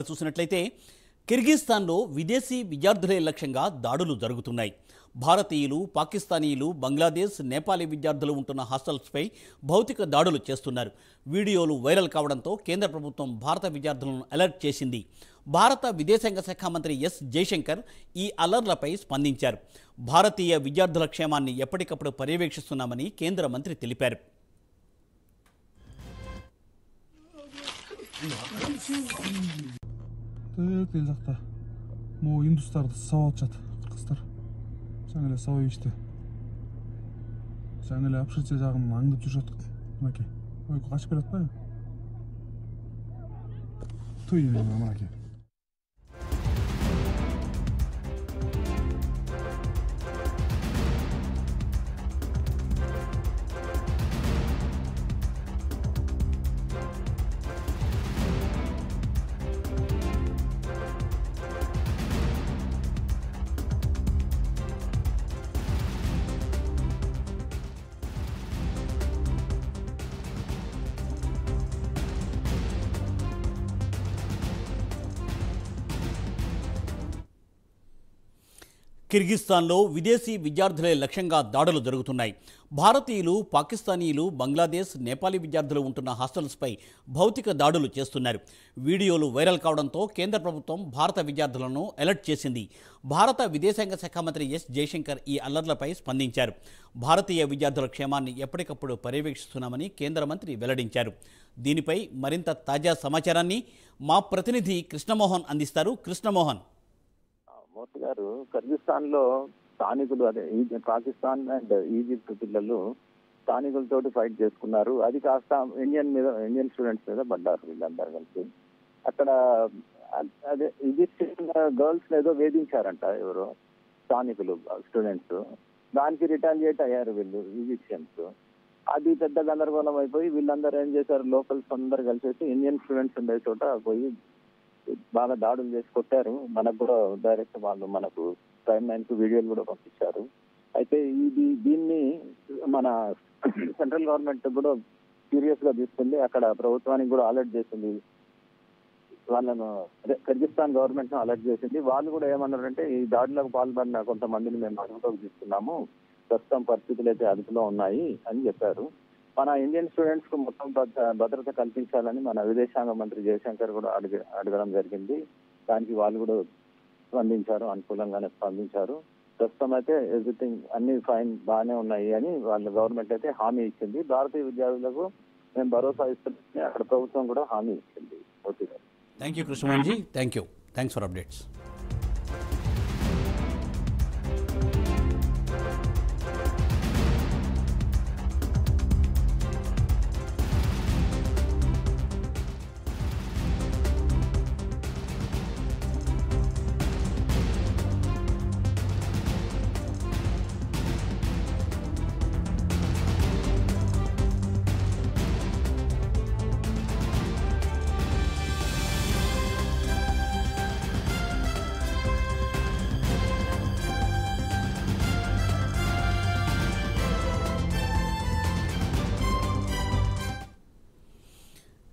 చూసినట్లయితే కిర్గిస్తాన్లో విదేశీ విద్యార్థులే లక్ష్యంగా దాడులు జరుగుతున్నాయి. భారతీయులు, పాకిస్తానీయులు, బంగ్లాదేశ్, నేపాలీ విద్యార్థులు ఉంటున్న హాస్టల్స్పై భౌతిక దాడులు చేస్తున్నారు. వీడియోలు వైరల్ కావడంతో కేంద్ర ప్రభుత్వం భారత విద్యార్థులను అలర్ట్ చేసింది. భారత విదేశాంగ శాఖ మంత్రి ఎస్ జయశంకర్ ఈ అలర్ట్లపై స్పందించారు. భారతీయ విద్యార్థుల క్షేమాన్ని ఎప్పటికప్పుడు పర్యవేక్షిస్తున్నామని కేంద్ర మంత్రి తెలిపారు. ел жақта мол индустарды сауат жатыр қырғыздар. Жаңа эле сабап ишти. Жаңа эле общежитие жагын аңдып жүрүп жаттык. Мынакей. Ойку качып келатпайбы? Туй мынакей. కిర్గిస్తాన్లో విదేశీ విద్యార్థులే లక్ష్యంగా దాడులు జరుగుతున్నాయి. భారతీయులు, పాకిస్తానీయులు, బంగ్లాదేశ్, నేపాలీ విద్యార్థులు ఉంటున్న హాస్టల్స్పై భౌతిక దాడులు చేస్తున్నారు. వీడియోలు వైరల్ కావడంతో కేంద్ర ప్రభుత్వం భారత విద్యార్థులను అలర్ట్ చేసింది. భారత విదేశాంగ శాఖ మంత్రి ఎస్ జయశంకర్ ఈ అల్లర్లపై స్పందించారు. భారతీయ విద్యార్థుల క్షేమాన్ని ఎప్పటికప్పుడు పర్యవేక్షిస్తున్నామని కేంద్ర మంత్రి వెల్లడించారు. దీనిపై మరింత తాజా సమాచారాన్ని మా ప్రతినిధి కృష్ణమోహన్ అందిస్తారు. కృష్ణమోహన్. మూర్తి గారు, కిర్గిస్తాన్ లో స్థానికులు అదే పాకిస్తాన్ అండ్ ఈజిప్ట్ పిల్లలు స్థానికులతో ఫైట్ చేసుకున్నారు. అది కాస్త ఇండియన్ స్టూడెంట్స్ మీద పడ్డారు వీళ్ళందరూ కలిసి. అక్కడ అదే ఈజిప్షియన్ గర్ల్స్ ఏదో వేధించారంట ఎవరో స్థానికులు స్టూడెంట్స్. దానికి రిటాలియేట్ అయ్యారు వీళ్ళు ఈజిప్షియన్స్. అది పెద్ద గందరగోళం అయిపోయి వీళ్ళందరూ ఏం చేశారు, లోకల్స్ అందరు కలిసేసి ఇండియన్ స్టూడెంట్స్ ఉండే చోట పోయి బాగా దాడులు చేసి కొట్టారు. మనకు కూడా డైరెక్ట్ వాళ్ళు మనకు ప్రైమ్ 9 వీడియోలు కూడా పంపించారు. అయితే దీన్ని మన సెంట్రల్ గవర్నమెంట్ కూడా సీరియస్ గా తీసుకుంది. అక్కడ ప్రభుత్వానికి కూడా అలర్ట్ చేసింది. వాళ్ళను కిర్గిస్తాన్ గవర్నమెంట్ ను అలర్ట్ చేసింది. వాళ్ళు కూడా ఏమన్నారంటే, ఈ దాడులకు పాల్పడిన కొంతమందిని మేము అదుపులోకి తీసుకున్నాము, ప్రస్తుతం పరిస్థితులు అయితే అదుపులో ఉన్నాయి అని చెప్పారు. మన ఇండియన్ స్టూడెంట్స్ కు మొత్తం భద్రత కల్పించాలని మన విదేశాంగ మంత్రి జయశంకర్ కూడా అడగడం జరిగింది. దానికి వాళ్ళు కూడా స్పందించారు, అనుకూలంగానే స్పందించారు. ప్రస్తుతం అయితే ఎవ్రీథింగ్ అన్ని ఫైన్ బాగానే ఉన్నాయి అని వాళ్ళ గవర్నమెంట్ అయితే హామీ ఇచ్చింది. భారతీయ విద్యార్థులకు మేము భరోసా ఇస్తున్నామని అక్కడ ప్రభుత్వం కూడా హామీ ఇచ్చింది. Okay, thank you Krishnamohan ji. Thanks for updates.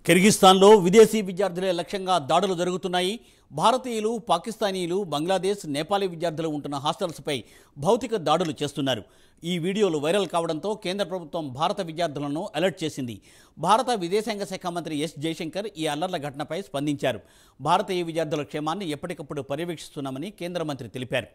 కిర్గిస్తాన్లో విదేశీ విద్యార్థులే లక్ష్యంగా దాడులు జరుగుతున్నాయి. భారతీయులు, పాకిస్తానీయులు, బంగ్లాదేశ్, నేపాలీ విద్యార్థులు ఉంటున్న హాస్టల్స్పై భౌతిక దాడులు చేస్తున్నారు. ఈ వీడియోలు వైరల్ కావడంతో కేంద్ర ప్రభుత్వం భారత విద్యార్థులను అలర్ట్ చేసింది. భారత విదేశాంగ శాఖ మంత్రి ఎస్ జయశంకర్ ఈ అల్లర్ల ఘటనపై స్పందించారు. భారతీయ విద్యార్థుల క్షేమాన్ని ఎప్పటికప్పుడు పర్యవేక్షిస్తున్నామని కేంద్ర మంత్రి తెలిపారు.